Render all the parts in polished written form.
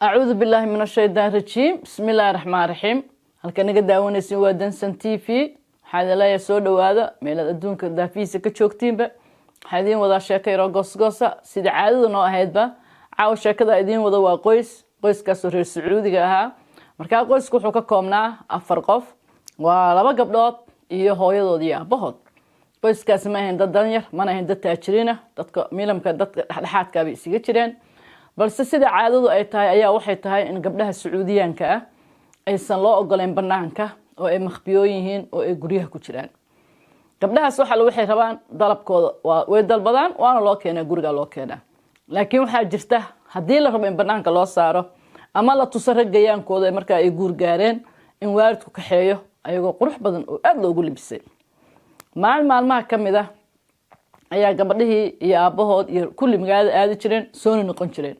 أعوذ بالله من الشيطان الرجيم بسم الله الرحمن الرحيم halka naga daawanaysin waa Dansan TV xaalada soo dhawaada meelada adduunka daafiisa ka joogtiinba hadii wada sheekayro gosgosa sida caadada noo ahaydba caaw sheekada idin wada waa qoyskaas reer Sacuudiga ahaa marka qoysku wuxuu ka koobnaa 4 qof waa 2 gabdhood iyo hooyadood iyo aabahood qoyskaas ma ahayn dad danyar mana ahayn dad taajiriina dadka miilamka dadka dhaxdhaxaadka bay isiga jireen balse sida caadadu ay tahay ayaa waxay tahay in gabdhaha Sacuudiyaanka ah aysan loo ogoleen banaanka oo ay maqbiyoon yihiin oo ay guriyaha ku jiraan gabdhahaas waxay rabaan dalabkooda way dalbadaan waana loo keenaa guriga loo keenaa laakiin waxa jirta hadii la rabo in banaanka loo saaro ama la tusaragayaankooda marka ay guur gaareen in waalidku ka xeeyo ayagoo qurux badan oo aad loogu libisay maalmaha kamida ayaa gabadhii iyo aabahood iyo kulli magaalada aadi jireen soo noqon jireen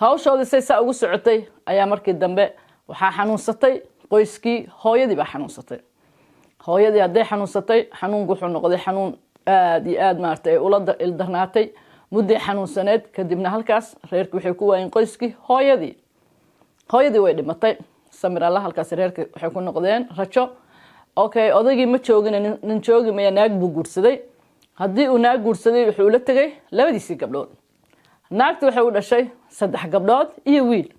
hawshoodii say ugu socotay ayaa markii dambe waxa xanuunsatay qoyskii hooyadii baa xanuunsatay hooyadii haday xanuunsatay xanuunku wuxuu noqday xanuun aad iyo aad maartay ula darnaatay muddo xanuunsaneed kadibna halkaas reerku waxay ku waayeen qoyskii hooyadii way dhimatay samir Allah halkaas reerku waxay ku noqdeen rajo okay odagii ma joogin nin joogi ma naag buu guursaday hadii uu naag guursaday wuxuu la tagay labadiisii gabdhood naagtu waxay u dhashay 3 gabdhood iyo wiil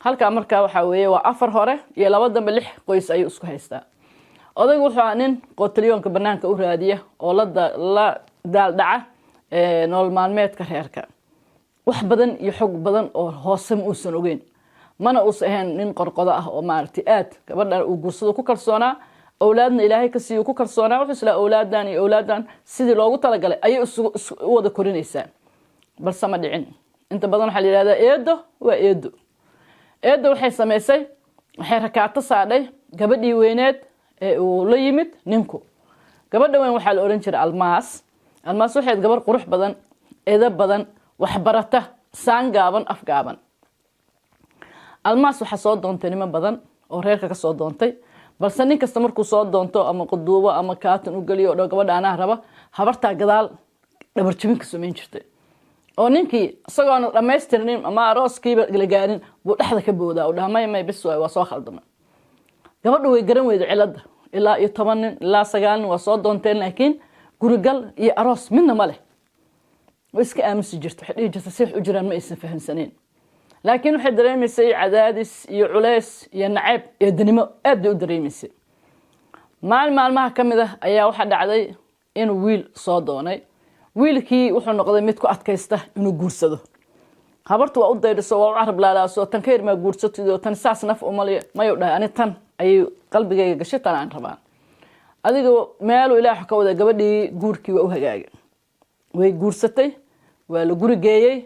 halka markaa waxa weeye waa 4 hore iyo 2 dambe 6 qoys ay isku haystaa odaygu wuxuu nin qotalyoonka banaanka u raadiya oo la daal dhaca nolol maalmeedka reerka wax badan iyo xog badan oo hoose ma uusan ogeyn mana uusan ahayn nin qorqodo ah oo maartay aad gabadhan uu guursado ku kalsoonaa awlaadna ilaahay ka siiyo ku kalsoonaa wuxuu isla awlaadan sidii loogu talagalay ay u wada korinaysaa balse ma dhicin inta badan waxa la yiraahdaa eedo waxay sameysay waxay rakaato saadhay gabadhii weyneed ee uu la yimid ninku gabadha weyn waxa la oran jiray almaas waxay gabar qurux badan eeda badan wax barata saan gaaban af gaaban almaas waxa soo doontay niman badan oo reerka ka soo doontay balse nin kasta markuu soo doonto ama qaduubo ama kaatan u galiyo oo gabadha ana raba habarta gadaal dhabar jibin ka sameyn jirtay oo ninkii isagoo dhameystirnin ama arooskiiba la gaarin buu dhaxda ka boodaa oo dhaamay bis waa soo khaldama gabadhu way garan weydo cilada ilaa 10 nin ilaa 9 nin waa soo doonteen laakiin gurigal iyo aroos midna ma leh way iska aamusi jirtay waxay dhigtay si u jiraan ma aysan fahamsaneen laakiin waxay dareemaysay cadaadis iyo culays iyo nacayb iyo danimo aad u dareemaysay maalmaha kamida ayaa waxa dhacday in wiil soo doonay wiilkii wuxuu noqday mid ku adkaysta inuu guursado habartu waa u daydiso waa arab laalaaso tan kayr ma guursatido tan saas naf umaliyo mayu dhahay ani tan ay qalbigayga gashitaan aan rabaa adiga meelu ilaahay ka wada gabadhii guurkii waa u hagaagay way guursatay waa la guri geeyay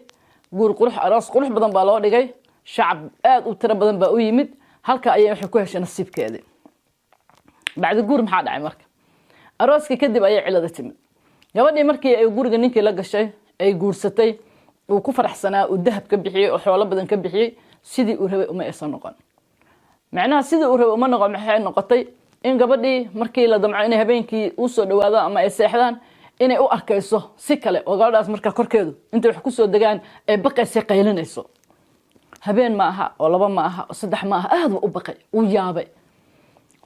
guur aroos qurux badan baa loo dhigay shacab aad u tira badan baa u yimid halka ayay wax ku heshay nasiibkeedii bacdi guur maxaa dhacay marka arooska kadib ayay cilada timid gabadhii markii ay guriga ninkii la gashay ay guursatay uu ku faraxsanaa uu dahab ka bixiyay oo xoolo badan ka bixiyay sidii uu rabay uma aysan noqon macnaha sidii uu rabay uma noqon maxay noqotay in gabadhii markii la damco inay habeenkii u soo dhawaado ama ay seexdaan inay u arkayso si kale oo gabadhaas marka korkeedu inta wax ku soo dagaan ay baqayso qaylinayso habeen ma aha oo 2 ma aha oo 3 ma aha aad u baqay uu yaabay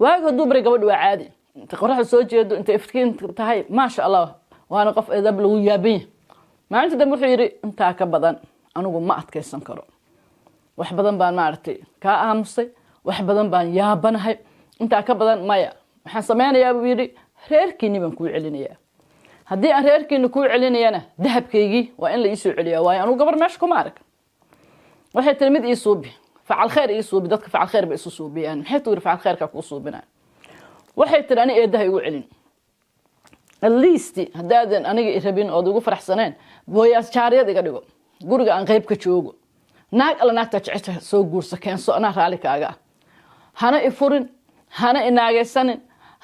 waaga duubray gabadhu waa caadi inta qoraxda soo jeedo inta iftiin tahay ma sha Allah waana qof edab lagu yaabay maalinta dambe wuxuu yiri inta ka badan anigu ma adkaysan karo wax badan baan maartay ka aamusay wax badan baan yaabanahay inta ka badan maya waxaan sameeynayaa buu yiri reerkiini baan ku celinayaa hadii aan reerkiina ku celinayana dahabkeygii waa in la ii soo celiyaa waayo anigu gabar meesha kuma arag waxay tilmid ii suubi facal khair ii suubi dadka facal khair bay isu suubiyaan maxay tuur facal khairka ku suubinaa waxay tirani eedahay ugu celin at least hadaadan aniga rabin oo ugu faraxsaneen booyaas jaariyad iga dhigo guriga aan qayb ka joogo naag alla naagta jecesha soo guursa keenso ana raali kaaga hana ifurin hana inaagaysanin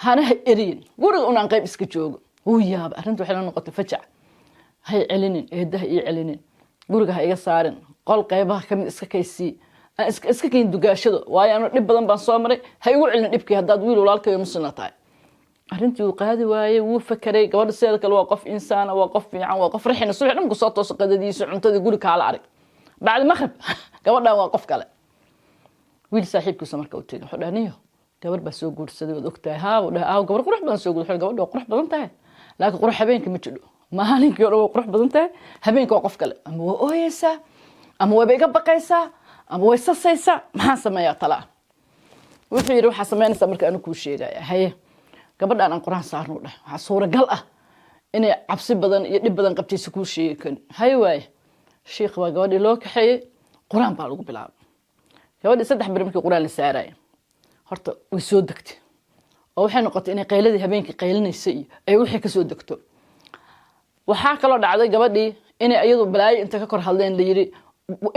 hana erin guriga aan qayb iska joogo uu yaab arintu waxay noqotay fajac hay celinin eedaha ii celinin guriga ha iga saarin qol qaybaha kamid iska kaysii iska keen dugaashado waayo aan dhib badan baan soo maray hay ugu celin dhibkii hadaad wiil walaalkay musna tahay arintii uu qaadi waayay wuu fakaray gabadha seeda kale waa qof insaan waa qof fiican waa qof rixina subax dhanku soo toos qadadiisa cuntadii guri kaala arag بعد المغرب gabadhan waa qof kale wiil saaxiibkiisa marka uu tagay wuxuu dhahniyo gabar baa soo guursaday oo ogtahay haa uu dhahay gabar qurux badan soo guursaday gabadha qurux badan tahay laakiin qurux habeenkii ma jiro maalinkii oo qurux badan tahay habeenkii waa qof kale ama waa ooyeysaa ama waa iga baqaysaa ama way sasaysaa maxaa sameeyaa talaa wuxuu yiri waxa sameynaysa marka aanu ku sheegaya haye gabadhan aan quraan saarno dhahay waxa suuragal ah inay cabsi badan iyo dhib badan qabtaysa ku sheekan haye waay sheekh waa gabadhii loo kaxeeyay quraan baa lagu bilaabay gabadhii 3 bir markii quraan la saaray horta way soo degtay oo waxay noqotay inay qayladii habeenkii qaylinaysa iyo ay wixii ka soo degto waxa kale oo dhacday gabadhii inay iyadu balaayo inta ka kor hadleen la yiri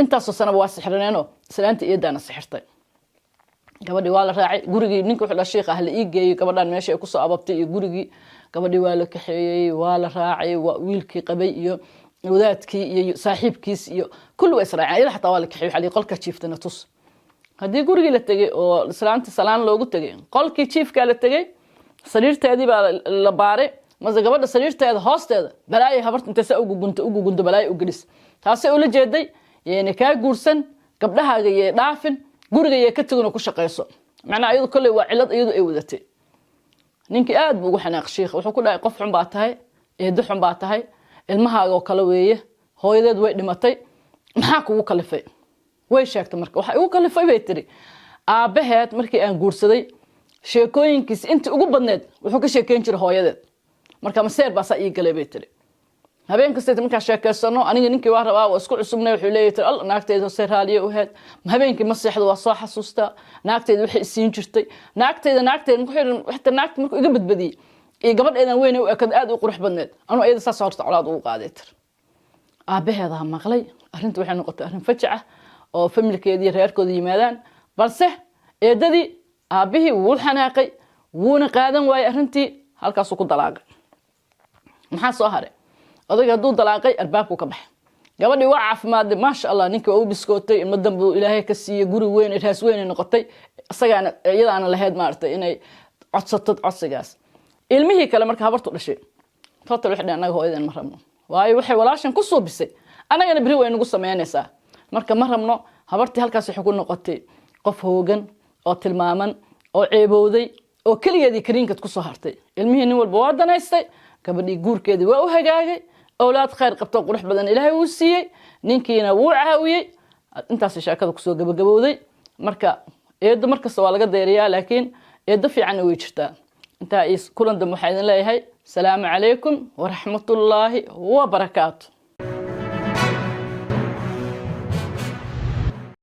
intaas oo sanaba waa sixirneeno salaanta iyadaana sixirtay gabadhii waa la raacay gurigii ninka wuxuu la sheekh ah la ii geeyay gabadhan meesha ay ku soo ababtay iyo gurigii gabadhii waa la kaxeeyay waa la raacay wiilkii qabay iyo wadaadkii iyo saaxiibkiis iyo kullu way israaceen ila xataa waa la kaxeeyay xalii qolka jiiftana tus hadii gurigii la tagay oo islaanta salaan loogu tagay qolkii jiifka la tagay sariirteedii baa la baaray mase gabadha sariirteeda hoosteeda balaayo habarta inta sa ugu gunto balaayo u gelis taasay ula jeeday yeena ka guursan gabdhahaaga yee dhaafin guriga yee ka tagno ku shaqeyso macna ayadu kale waa cilad ayadu ay wadatay ninkii aad buu ugu xanaaq sheekh wuxuu ku dhahay qof xun baa tahay eedo xun baa tahay ilmahaaga oo kale weeye hooyadeed way dhimatay maxaa kugu kalifay way sheegtay marka waxa ugu kalifay bay tiri aabaheed markii aan guursaday sheekooyinkiis inta ugu badneed wuxuu ka sheekeyn jiray hooyadeed marka maseer baa ii galay bay tiri habeen kasta marka sheekeysano aniga ninkii waa rabaa oo isku cusubnay wuxuu leeyahay al naagteedu seeraaliye u heed habeenkii ma seexdo waa soo xasuusta naagteedu waxay siin jirtay naagteedu ku xiran waxta naagta markuu iga badbadiyay ee gabadheedan weyn oo akad aad u qurux badneed anu ayada saas horta colaad ugu qaaday tir aabaheeda maqlay arrintu waxay noqotay arrin fajac oo familkeedii reerkooda yimaadaan balse eedadii aabihii wuu xanaaqay wuuna qaadan waayay arrintii halkaas uu ku dalaaqay maxaa soo haray odayga haduu dalaaqay albaabku ka baxay gabadhii waa caafimaad ma sha Allah ninkii uu biskootay in madambu ilaahay ka siiyay guri weyn raas weyn noqotay asagaana iyadaana lahayd maartay inay codsato codsigaas ilmihii kale marka habartu dhashay total wixii anaga hooyadan ma rabno waayo waxay walaashan ku soo bisay anagana bari way nagu sameeynaysaa marka ma rabno habartii halkaas waxay ku noqotay qof hoogan oo tilmaaman oo ceebowday oo kaligeedii kariinkad ku soo hartay ilmihii nin walba waa danaystay gabadhii guurkeedii waa u hagaagay awlaad khayr qabto qurux badan ilaahay uu siiyay ninkiina wuu caawiyay intaas sheekada ku soo gabagabowday marka eedo markasta waa laga deeriyaa laakiin eedo fiican way jirtaa inta is kulan dam waxaan leeyahay salaamu calaykum wa rahmatullaahi wa barakaatuh